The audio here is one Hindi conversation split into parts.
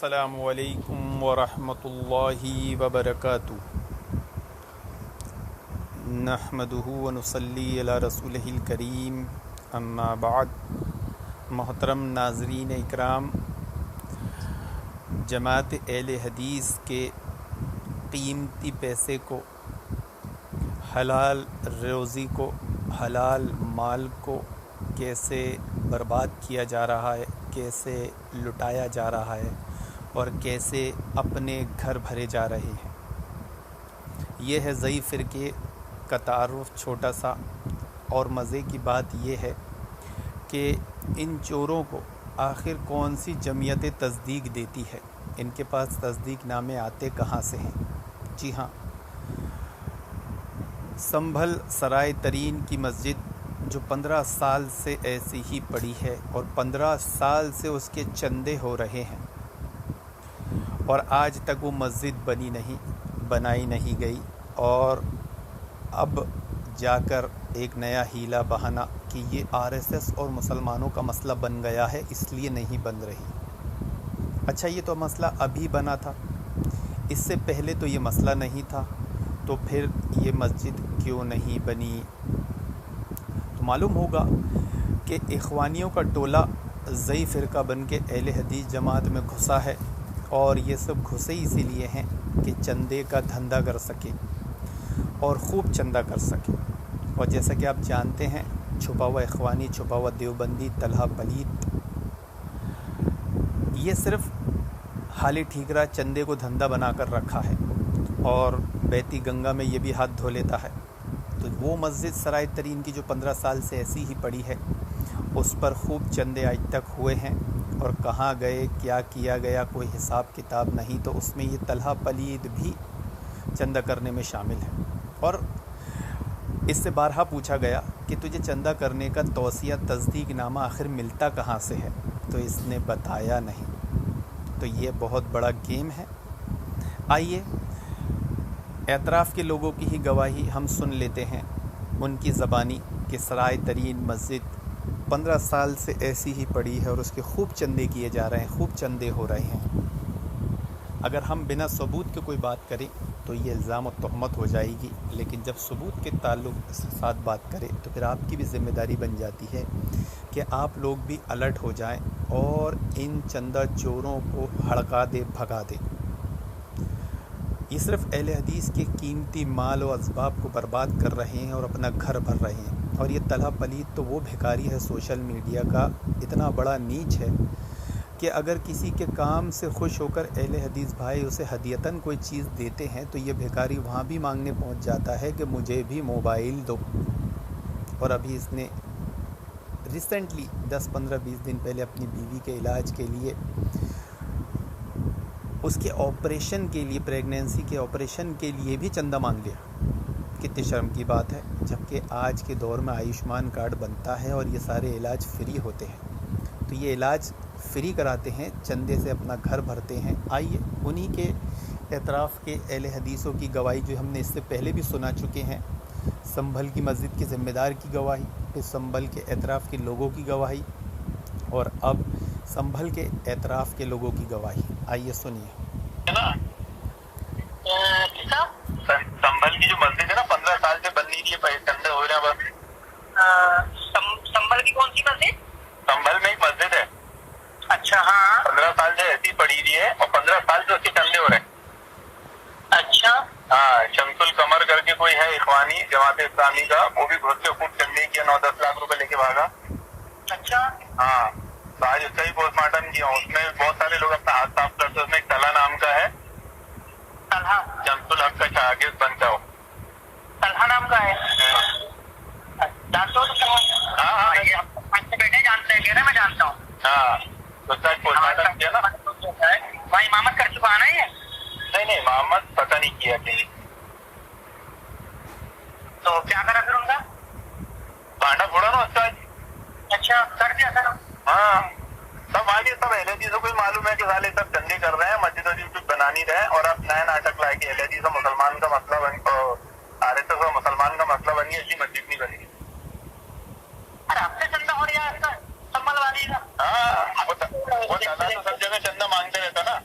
अस्सलामु अलैकुम वरहमतुल्लाहि वबरकातुहू। नहमदुहु व नुसल्ली अला रसूलिहिल करीम, अम्मा बाद। मोहतरम नाज़रीन इकराम, जमात अहले हदीस के कीमती पैसे को, हलाल रोज़ी को, हलाल माल को कैसे बर्बाद किया जा रहा है, कैसे लुटाया जा रहा है और कैसे अपने घर भरे जा रहे हैं। यह है ज़ईफ़ फ़िरक़े का तारुफ़ छोटा सा। और मज़े की बात यह है कि इन चोरों को आखिर कौन सी जमीयत तस्दीक देती है, इनके पास तस्दीक नामे आते कहाँ से हैं। जी हाँ, संभल सराय तरीन की मस्जिद जो 15 साल से ऐसी ही पड़ी है और 15 साल से उसके चंदे हो रहे हैं और आज तक वो मस्जिद बनाई नहीं गई। और अब जाकर एक नया हीला बहाना कि ये आरएसएस और मुसलमानों का मसला बन गया है, इसलिए नहीं बन रही। अच्छा, ये तो मसला अभी बना था, इससे पहले तो ये मसला नहीं था, तो फिर ये मस्जिद क्यों नहीं बनी। तो मालूम होगा कि इख़वानियों का टोला ज़ईफ़ फ़िरक़ा बन के अहले हदीस जमात में घुसा है और ये सब घुसे इसीलिए हैं कि चंदे का धंधा कर सके और ख़ूब चंदा कर सके। और जैसा कि आप जानते हैं, छुपा हुआ इख़वानी, छुपा हुआ देवबंदी, तलहा पलीत, ये सिर्फ़ हाली ठीकरा चंदे को धंधा बना कर रखा है और बहती गंगा में ये भी हाथ धो लेता है। तो वो मस्जिद सराय तरीन की जो 15 साल से ऐसी ही पड़ी है, उस पर खूब चंदे आज तक हुए हैं और कहाँ गए, क्या किया गया, कोई हिसाब किताब नहीं। तो उसमें ये तलहा पलीद भी चंदा करने में शामिल है। और इससे बारहा पूछा गया कि तुझे चंदा करने का तौसिया तस्दीक नामा आखिर मिलता कहाँ से है, तो इसने बताया नहीं। तो ये बहुत बड़ा गेम है। आइए एतराफ़ के लोगों की ही गवाही हम सुन लेते हैं, उनकी ज़बानी कि सराय तरीन मस्जिद 15 साल से ऐसी ही पड़ी है और उसके खूब चंदे किए जा रहे हैं, खूब चंदे हो रहे हैं। अगर हम बिना सबूत के कोई बात करें तो ये इल्ज़ाम और तहमत हो जाएगी, लेकिन जब सबूत के ताल्लुक़ के साथ बात करें तो फिर आपकी भी ज़िम्मेदारी बन जाती है कि आप लोग भी अलर्ट हो जाएं और इन चंदा चोरों को हड़का दे, भगा दे। ये सिर्फ़ अहले हदीस के कीमती माल और असबाब को बर्बाद कर रहे हैं और अपना घर भर रहे हैं। और ये तलहा पलीत तो वो भिखारी है सोशल मीडिया का, इतना बड़ा नीच है कि अगर किसी के काम से खुश होकर अहले हदीस भाई उसे हदियतन कोई चीज़ देते हैं तो ये भिखारी वहाँ भी मांगने पहुँच जाता है कि मुझे भी मोबाइल दो। और अभी इसने रिसेंटली 10, 15, 20 दिन पहले अपनी बीवी के इलाज के लिए, उसके ऑपरेशन के लिए, प्रेगनेंसी के ऑपरेशन के लिए भी चंदा मांग लिया। कितनी शर्म की बात है, जबकि आज के दौर में आयुष्मान कार्ड बनता है और ये सारे इलाज फ्री होते हैं। तो ये इलाज फ्री कराते हैं, चंदे से अपना घर भरते हैं। आइए उन्हीं के एतराफ़ के अहले हदीसों की गवाही जो हमने इससे पहले भी सुना चुके हैं, संभल की मस्जिद के ज़िम्मेदार की गवाही, फिर संभल के एतराफ़ के लोगों की गवाही और अब संभल के एतराफ़ के लोगों की गवाही। आइए सुनिए। संभल की जो मस्जिद है ना, 15 साल से बन नहीं रही है, चंदे हो रहे हैं बस। संभल की कौन सी मस्जिद? संभल में एक मस्जिद है। अच्छा, हाँ। 15 साल से ऐसी पड़ी हुई है और 15 साल से उसके चंदे हो रहे हैं। अच्छा, हाँ, शमसुल कमर करके कोई है इख़वानी जमात इस्लामी का, वो भी घुस के खूब चंदे किया, 9-10 लाख रुपए लेके भागा। अच्छा, हाँ, तो आज उसका ही पोस्टमार्टम किया। उसमें बहुत सारे लोग अपना हाथ साफ करते हैं। उसमें एक तला नाम का है, तलहा, शमसुल हक का शागिर्द बनता हो। तलहा नाम का है। जानते हो तो? हाँ, बैठे जानते हैं, कह रहे मैं जानता हूँ। हाँ, उसका पोस्टमार्टम किया ना। भाई इमामत कर चुका है ना ये? नहीं, मोहम्मद पता नहीं किया कि। तो क्या करा फिर उनका? भांडा फोड़ा ना उसका। अच्छा, कर दिया सर। हाँ, सब आगे सब अहले हदीसों को मालूम है कि साले सब चंदे कर रहे हैं, मस्जिद कुछ बना नहीं रहे और अब नया नाटक लाए कि अहले हदीस और मुसलमान का मसला बन, आरएसएस और मुसलमान का मसला बन गया, इसलिए मस्जिद नहीं बनी। अरे आपसे चंदा हो रहा है इसका, संभल वाली का। हाँ, वो दादा तो सब जगह चंदा मांगते रहता ना।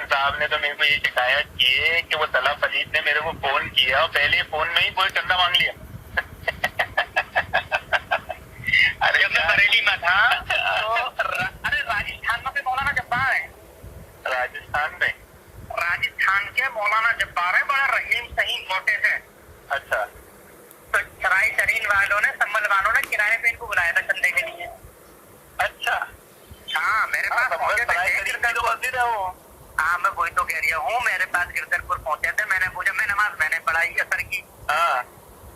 साहब ने तो मेरे को ये शिकायत की है कि वो तला पलीद ने मेरे को फोन किया और पहले फोन में ही कोई चंदा मांग लिया। अरे जब मैं बरेली में था तो अरे राजस्थान में मौलाना जब्बार है। राजस्थान में राजस्थान के मौलाना जब्बार है, बड़ा रहीम सही मोटे से। अच्छा। तो सराय तरीन वालों ने, संभल वालों ने किराए पे इनको बुलाया था चंदे के लिए। अच्छा। हाँ, मेरे पास पहुंचे थे मस्जिद है वो। हाँ, मैं वही तो कह रही हूँ, मेरे पास गिरधरपुर पहुंचे थे। मैंने पूछा, मैं नमाज मैंने पढ़ाई असर की। हाँ।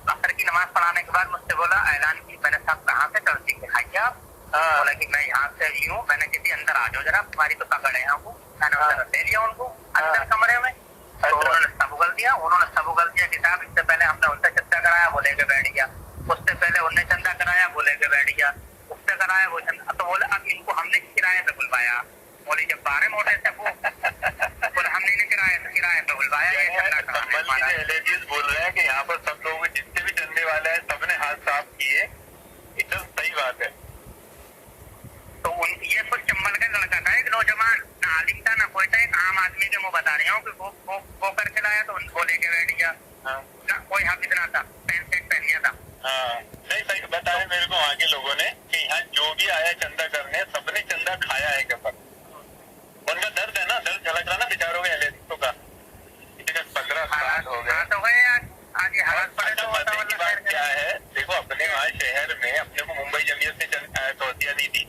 असर की नमाज पढ़ाने के बाद मुझसे बोला, ऐलान की। मैंने साहब कहाँ से तस्दीक दिखाई आप? बोला कि मैं यहाँ से ही हूँ। मैंने किसी अंदर आ जाओ जरा, तुम्हारी तो पकड़ है यहाँ को। मैंने उधर ले लिया उनको अंदर कमरे में। तो उन्होंने सब उगल दिया कि साहब इससे पहले हमने उनसे चंदा कराया, वो लेके बैठ गया। उससे पहले उनने चंदा कराया, वो लेके बैठ गया। उससे कराया वो चंदा। तो बोले अब इनको हमने किराए पे बुलवाया। बोले जब 12 मोटे से वो बोले हमने इन्हें किराए पे बुलवाया। ये चंदा बोल रहे हैं कि यहाँ पर सब लोग जितने भी चंदे वाले हैं सबने हाथ साफ किए। एकदम सही बात है। तो ये कुछ चंबल का लड़का था, एक नौजवान, ना आलिम था ना कोई था, एक आम आदमी के मुँह बता रही हूँ कि वो करके लाया तो उनको लेके बैठ गया। ना कोई हाफिज ना था, पैंट शर्ट पहन लिया था। हाँ, नहीं सही बताया मेरे को वहाँ के लोगों ने कि यहाँ जो भी आया चंदा करने सबने चंदा खाया है। क्या उनका दर्द है ना, दर्द झलक रहा ना बेचारों के एलएसओ का। 15 साल हो गए तो गए आगे हालात पड़े तो मजे की बात क्या है, देखो अपने वहाँ शहर में अपने को मुंबई जमीयत ने तौसिया दी थी,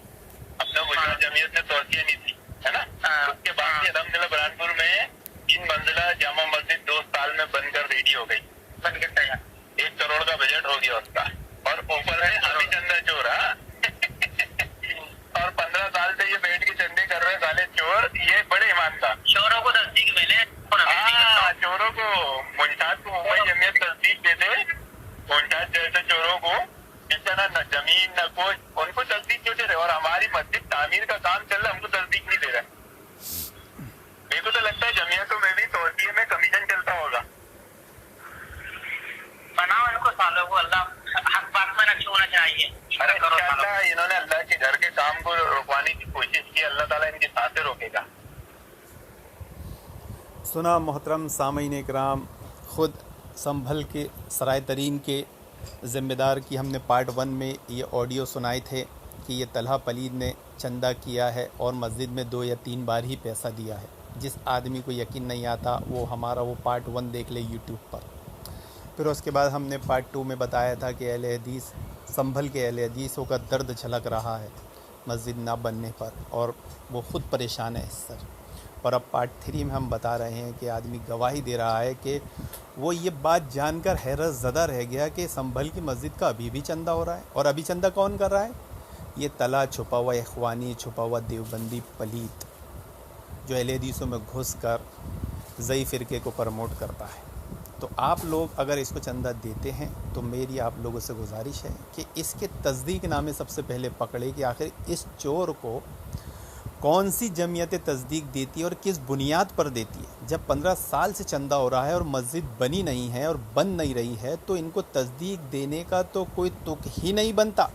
अपने गुजरात जमीयत ने तौसिया नहीं थी, है ना। उसके बाद अलहमदुलिल्लाह बुरहानपुर में 3 मंजिला जामा मस्जिद 2 साल में बनकर रेडी हो गई। 1 करोड़ का बजट हो गया उसका, और ऊपर है अभी चंदा चोर। और 15 साल से ये बैठ के चंदे कर रहे साले चोर। ये बड़े ईमानदार चोरों को तस्दीक मिले। चोरों को मुंशात को मुंबई जमीयत तस्दीक दे दे। मुंशात जैसे चोरों को जिसका ना जमीन न कोई, उनको तस्दीक क्यों दे रहे? और हमारी मस्जिद तामीर का काम चल रहा है, हमको तस्दीक नहीं दे रहा। मेरे को तो लगता है जमीयतों में भी तौसिए में कमीशन चलता होगा। बनाओ इनको सालों को, अल्लाह हक बात में न छूना चाहिए। अरे इंशाअल्लाह इन्होंने अल्लाह के घर के काम को रुकवाने की कोशिश की, अल्लाह ताला इनकी सांसें रोकेगा। सुना मोहतरम सामीन इकराम, ख़ुद संभल के सराय तरीन के ज़िम्मेदार की हमने पार्ट 1 में ये ऑडियो सुनाए थे कि ये तलहा पलीद ने चंदा किया है और मस्जिद में 2 या 3 बार ही पैसा दिया है। जिस आदमी को यकीन नहीं आता वो हमारा वो पार्ट 1 देख ले यूट्यूब पर। फिर उसके बाद हमने पार्ट 2 में बताया था कि अहले हदीस, संभल के अहले हदीसों का दर्द झलक रहा है मस्जिद ना बनने पर, और वो ख़ुद परेशान है इससे। और अब पार्ट 3 में हम बता रहे हैं कि आदमी गवाही दे रहा है कि वो ये बात जानकर हैरत ज़दा रह गया कि संभल की मस्जिद का अभी भी चंदा हो रहा है। और अभी चंदा कौन कर रहा है? ये तला छुपा हुआ इख्वानी, छुपा हुआ देवबंदी पलीत जो अहले हदीसों में घुस कर ज़ई फ़िरके को प्रमोट करता है। तो आप लोग अगर इसको चंदा देते हैं तो मेरी आप लोगों से गुजारिश है कि इसके तस्दीक नामे सबसे पहले पकड़े कि आखिर इस चोर को कौन सी जमीयत तस्दीक देती है और किस बुनियाद पर देती है। जब 15 साल से चंदा हो रहा है और मस्जिद बनी नहीं है और बन नहीं रही है तो इनको तस्दीक देने का तो कोई तुक ही नहीं बनता,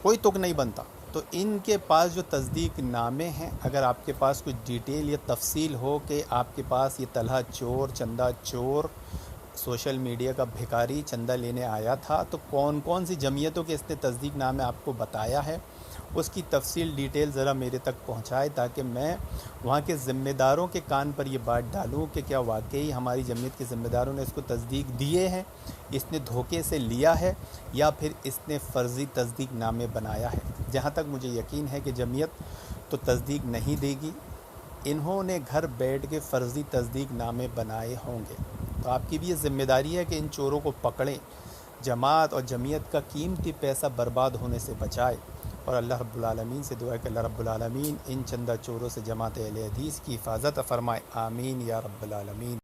कोई तुक नहीं बनता। तो इनके पास जो तस्दीक नामे हैं, अगर आपके पास कुछ डिटेल या तफसील हो कि आपके पास ये तलहा चोर, चंदा चोर, सोशल मीडिया का भिखारी चंदा लेने आया था, तो कौन कौन सी जमीयतों के इसने तस्दीक नामे आपको बताया है, उसकी तफसील डिटेल ज़रा मेरे तक पहुंचाए ताकि मैं वहाँ के ज़िम्मेदारों के कान पर ये बात डालूं कि क्या वाकई हमारी जमीयत के ज़िम्मेदारों ने इसको तस्दीक दिए हैं, इसने धोखे से लिया है, या फिर इसने फ़र्ज़ी तस्दीक नामे बनाया है। जहाँ तक मुझे यकीन है कि जमीयत तो तस्दीक नहीं देगी, इन्होंने घर बैठ के फ़र्ज़ी तस्दीक नामे बनाए होंगे। तो आपकी भी ये ज़िम्मेदारी है कि इन चोरों को पकड़ें, जमात और जमीयत का कीमती पैसा बर्बाद होने से बचाए। और अल्लाह रब्बुल आलमीन से दुआ है कि अल्लाह रब्बुल आलमीन इन चंदा चोरों से जमात अहले हदीस की हिफाजत फरमाए। आमीन या रब्बुल आलमीन।